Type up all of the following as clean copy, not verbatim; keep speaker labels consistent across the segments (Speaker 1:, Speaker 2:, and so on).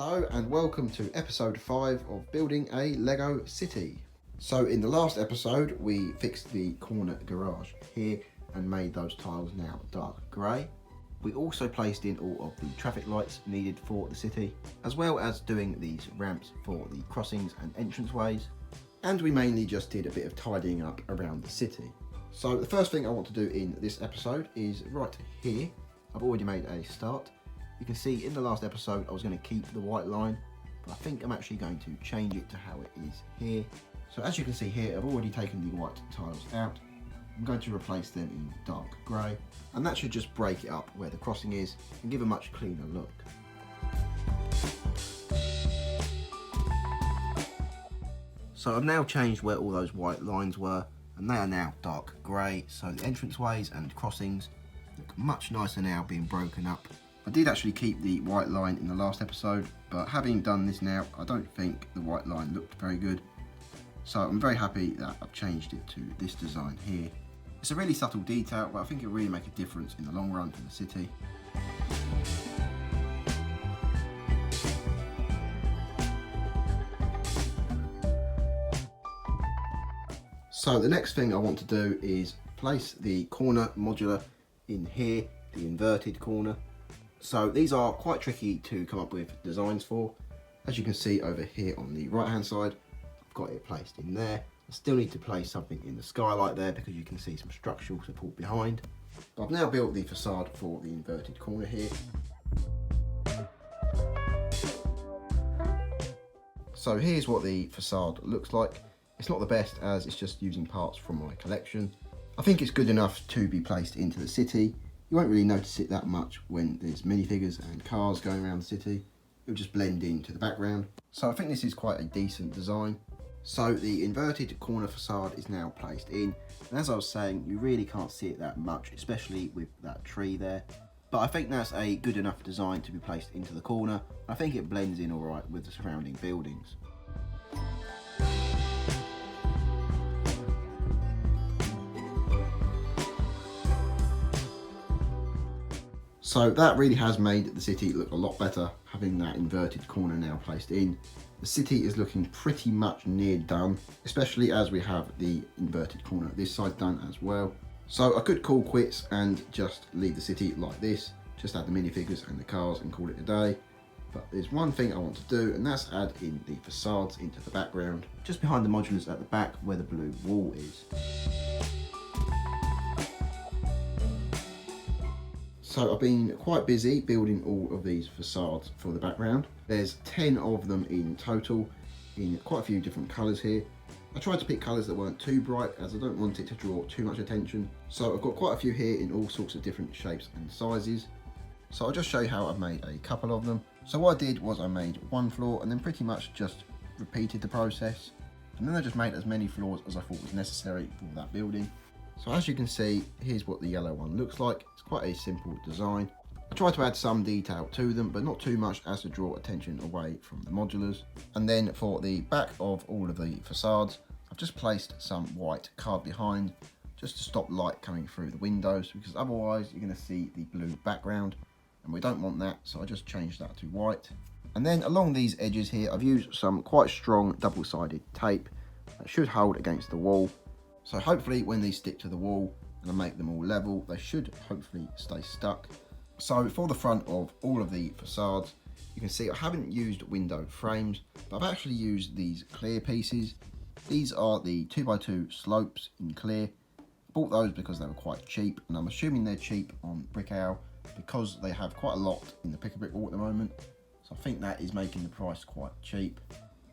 Speaker 1: Hello and welcome to episode 5 of building a Lego city. So in the last episode we fixed the corner garage here and made those tiles now dark grey. We also placed in all of the traffic lights needed for the city, as well as doing these ramps for the crossings and entranceways. And we mainly just did a bit of tidying up around the city. So the first thing I want to do in this episode is right here. I've already made a start. You can see in the last episode I was going to keep the white line, but I think I'm actually going to change it to how it is here. So as you can see here, I've already taken the white tiles out. I'm going to replace them in dark grey, and that should just break it up where the crossing is and give a much cleaner look. So I've now changed where all those white lines were, and they are now dark grey, so the entranceways and crossings look much nicer now being broken up. I did actually keep the white line in the last episode, but having done this now, I don't think the white line looked very good. So I'm very happy that I've changed it to this design here. It's a really subtle detail, but I think it'll really make a difference in the long run for the city. So the next thing I want to do is place the corner modular in here, the inverted corner. So these are quite tricky to come up with designs for. As you can see over here on the right hand side, I've got it placed in there. I still need to place something in the skylight there because you can see some structural support behind. But I've now built the facade for the inverted corner here. So here's what the facade looks like. It's not the best as it's just using parts from my collection. I think it's good enough to be placed into the city. You won't really notice it that much when there's minifigures and cars going around the city. It'll just blend into the background. So I think this is quite a decent design. So the inverted corner facade is now placed in. And as I was saying, you really can't see it that much, especially with that tree there. But I think that's a good enough design to be placed into the corner. I think it blends in all right with the surrounding buildings. So that really has made the city look a lot better, having that inverted corner now placed in. The city is looking pretty much near done, especially as we have the inverted corner this side done as well. So I could call quits and just leave the city like this, just add the minifigures and the cars and call it a day. But there's one thing I want to do, and that's add in the facades into the background, just behind the modulars at the back where the blue wall is. So I've been quite busy building all of these facades for the background. There's 10 of them in total, in quite a few different colours here. I tried to pick colours that weren't too bright as I don't want it to draw too much attention. So I've got quite a few here in all sorts of different shapes and sizes. So I'll just show you how I've made a couple of them. So what I did was I made one floor and then pretty much just repeated the process. And then I just made as many floors as I thought was necessary for that building. So as you can see, here's what the yellow one looks like. It's quite a simple design. I tried to add some detail to them, but not too much as to draw attention away from the modulars. And then for the back of all of the facades, I've just placed some white card behind, just to stop light coming through the windows, because otherwise you're going to see the blue background, and we don't want that, so I just changed that to white. And then along these edges here, I've used some quite strong double-sided tape that should hold against the wall. So hopefully when these stick to the wall and I make them all level, they should hopefully stay stuck. So for the front of all of the facades, you can see I haven't used window frames, but I've actually used these clear pieces. These are the 2x2 slopes in clear. I bought those because they were quite cheap, and I'm assuming they're cheap on Brickale because they have quite a lot in the Pick-a-Brick wall at the moment. So I think that is making the price quite cheap.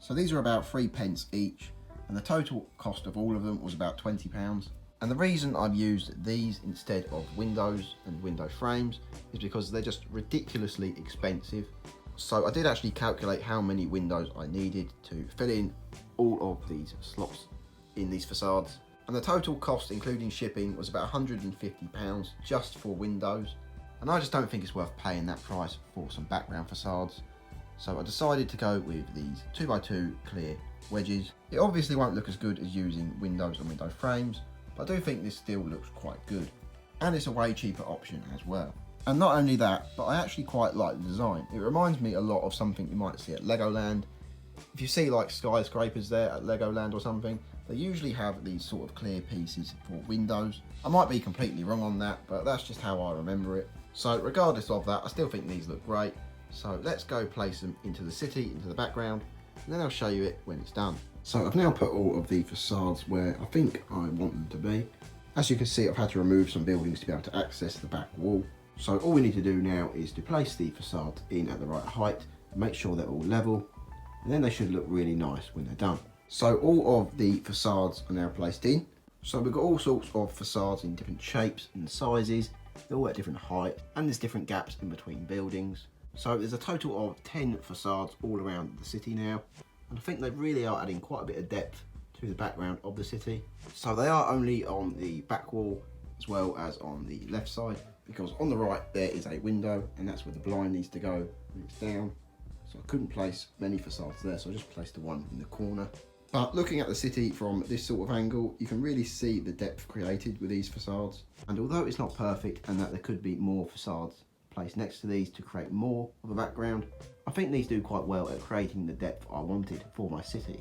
Speaker 1: So these are about 3p each. And the total cost of all of them was about £20. And the reason I've used these instead of windows and window frames is because they're just ridiculously expensive. So I did actually calculate how many windows I needed to fill in all of these slots in these facades. And the total cost including shipping was about £150 just for windows. And I just don't think it's worth paying that price for some background facades. So I decided to go with these 2x2 clear wedges. It obviously won't look as good as using windows and window frames, but I do think this still looks quite good. And it's a way cheaper option as well. And not only that, but I actually quite like the design. It reminds me a lot of something you might see at Legoland. If you see like skyscrapers there at Legoland or something, they usually have these sort of clear pieces for windows. I might be completely wrong on that, but that's just how I remember it. So regardless of that, I still think these look great. So let's go place them into the city, into the background, and then I'll show you it when it's done. So I've now put all of the facades where I think I want them to be. As you can see, I've had to remove some buildings to be able to access the back wall. So all we need to do now is to place the facades in at the right height, make sure they're all level, and then they should look really nice when they're done. So all of the facades are now placed in. So we've got all sorts of facades in different shapes and sizes. They're all at different height, and there's different gaps in between buildings. So there's a total of 10 facades all around the city now, and I think they really are adding quite a bit of depth to the background of the city. So they are only on the back wall as well as on the left side, because on the right there is a window, and that's where the blind needs to go when it's down. So I couldn't place many facades there, so I just placed the one in the corner. But looking at the city from this sort of angle, you can really see the depth created with these facades. And although it's not perfect and that there could be more facades placed next to these to create more of a background, I think these do quite well at creating the depth I wanted for my city.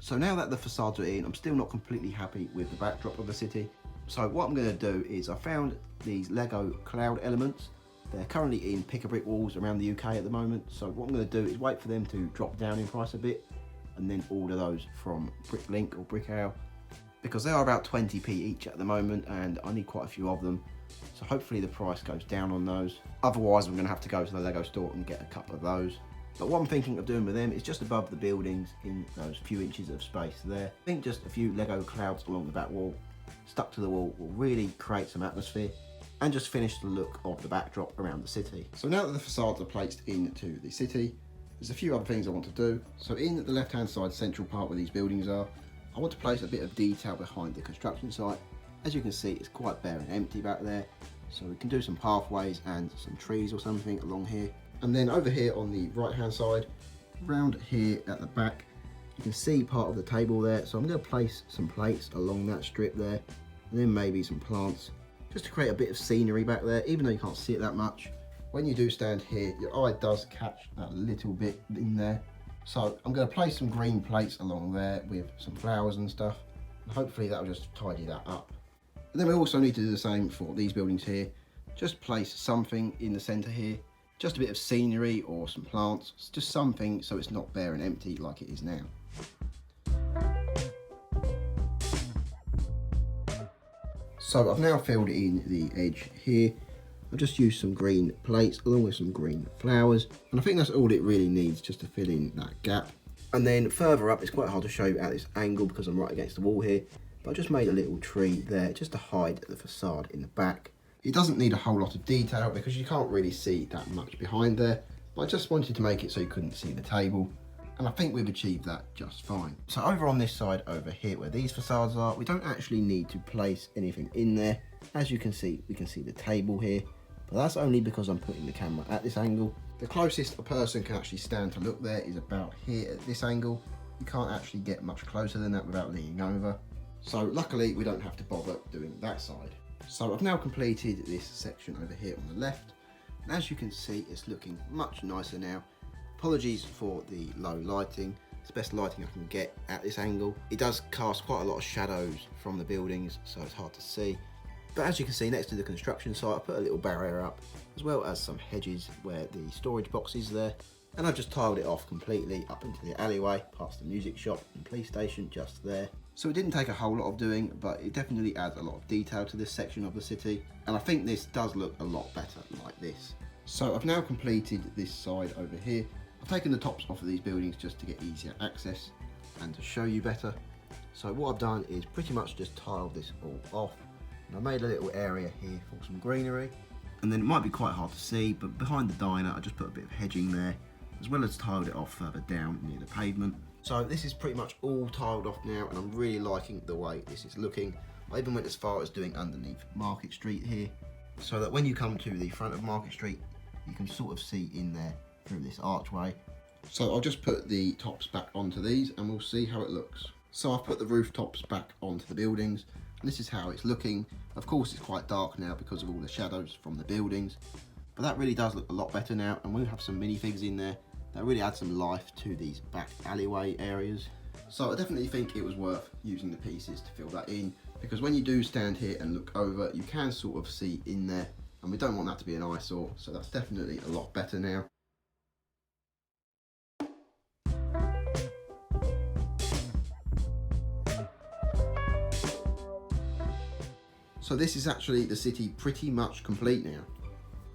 Speaker 1: So now that the facades are in, I'm still not completely happy with the backdrop of the city. So what I'm going to do is I found these Lego cloud elements. They're currently in pick-a-brick walls around the UK at the moment. So what I'm going to do is wait for them to drop down in price a bit and then order those from Bricklink or Brickhow, because they are about 20p each at the moment and I need quite a few of them. So hopefully the price goes down on those. Otherwise I'm going to have to go to the Lego store and get a couple of those. But what I'm thinking of doing with them is just above the buildings in those few inches of space there. I think just a few Lego clouds along the back wall, stuck to the wall, will really create some atmosphere and just finish the look of the backdrop around the city. So now that the facades are placed into the city, there's a few other things I want to do. So in the left hand side central part where these buildings are, I want to place a bit of detail behind the construction site. As you can see, it's quite bare and empty back there. So we can do some pathways and some trees or something along here. And then over here on the right hand side, around here at the back, you can see part of the table there. So I'm going to place some plates along that strip there, and then maybe some plants, just to create a bit of scenery back there, even though you can't see it that much. When you do stand here, your eye does catch that little bit in there. So I'm going to place some green plates along there with some flowers and stuff, and hopefully that'll just tidy that up. And then we also need to do the same for these buildings here. Just place something in the centre here, just a bit of scenery or some plants, just something so it's not bare and empty like it is now. So I've now filled in the edge here. I've just used some green plates along with some green flowers, and I think that's all it really needs just to fill in that gap. And then further up, it's quite hard to show you at this angle because I'm right against the wall here, but I just made a little tree there just to hide the facade in the back. It doesn't need a whole lot of detail because you can't really see that much behind there, but I just wanted to make it so you couldn't see the table, and I think we've achieved that just fine. So over on this side over here where these facades are, we don't actually need to place anything in there. As you can see, we can see the table here, but that's only because I'm putting the camera at this angle. The closest a person can actually stand to look there is about here at this angle. You can't actually get much closer than that without leaning over. So luckily we don't have to bother doing that side. So I've now completed this section over here on the left, and as you can see, it's looking much nicer now. Apologies for the low lighting. It's the best lighting I can get at this angle. It does cast quite a lot of shadows from the buildings, so it's hard to see. But as you can see, next to the construction site, I put a little barrier up, as well as some hedges where the storage box is there. And I've just tiled it off completely up into the alleyway, past the music shop and police station just there. So it didn't take a whole lot of doing, but it definitely adds a lot of detail to this section of the city. And I think this does look a lot better like this. So I've now completed this side over here. I've taken the tops off of these buildings just to get easier access and to show you better. So what I've done is pretty much just tiled this all off. And I made a little area here for some greenery. And then it might be quite hard to see, but behind the diner, I just put a bit of hedging there, as well as tiled it off further down near the pavement. So this is pretty much all tiled off now, and I'm really liking the way this is looking. I even went as far as doing underneath Market Street here, so that when you come to the front of Market Street, you can sort of see in there through this archway. So I'll just put the tops back onto these and we'll see how it looks. So I've put the rooftops back onto the buildings and this is how it's looking. Of course it's quite dark now because of all the shadows from the buildings, but that really does look a lot better now, and we'll have some minifigs in there that really add some life to these back alleyway areas. So I definitely think it was worth using the pieces to fill that in, because when you do stand here and look over, you can sort of see in there, and we don't want that to be an eyesore, so that's definitely a lot better now. So this is actually the city pretty much complete now.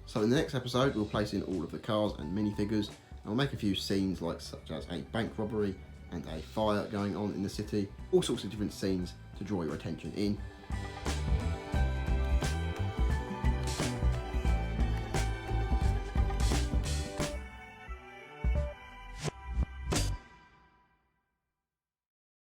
Speaker 1: So in the next episode, we'll place in all of the cars and minifigures, and we'll make a few scenes such as a bank robbery and a fire going on in the city, all sorts of different scenes to draw your attention in.